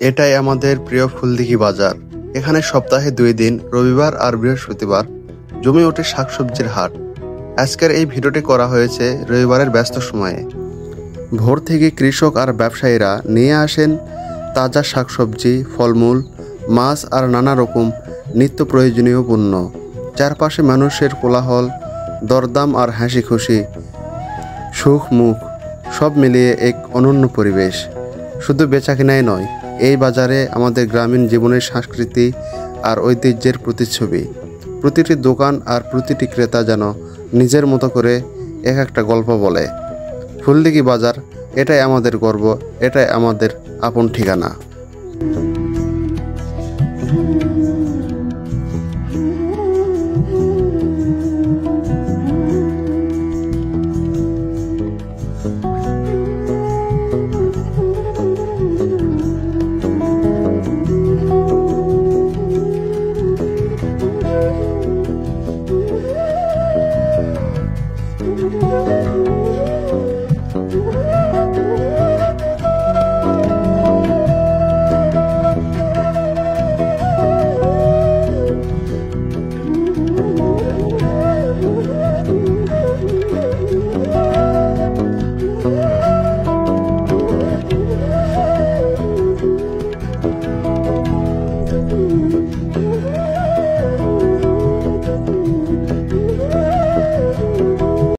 এটাই আমাদের প্রিয় ফুলদিঘি বাজার। এখানে সপ্তাহে 2 দিন রবিবার আর বৃহস্পতিবার জমে ওঠে শাকসবজির হাট। আজকের এই ভিডিওটি করা হয়েছে রবিবারের ব্যস্ত সময়ে। ভোর থেকে কৃষক আর ব্যবসায়ীরা নিয়ে আসেন তাজা শাকসবজি, ফলমূল, মাছ আর নানা রকম নিত্য প্রয়োজনীয় পণ্য। চারপাশে মানুষের কোলাহল, দরদাম আর হাসি খুশি, সুখ মুখ সব মিলিয়ে এক অনন্য পরিবেশ। শুধু বেচাকেনাই নয়, এই বাজারে আমাদের গ্রামীণ জীবনের সংস্কৃতি আর ঐতিহ্যের প্রতিচ্ছবি। প্রতিটি দোকান আর প্রতিটি ক্রেতা যেন নিজের মতো করে এক একটা গল্প বলে। ফুলদিঘি বাজার, এটাই আমাদের গর্ব, এটাই আমাদের আপন ঠিকানা।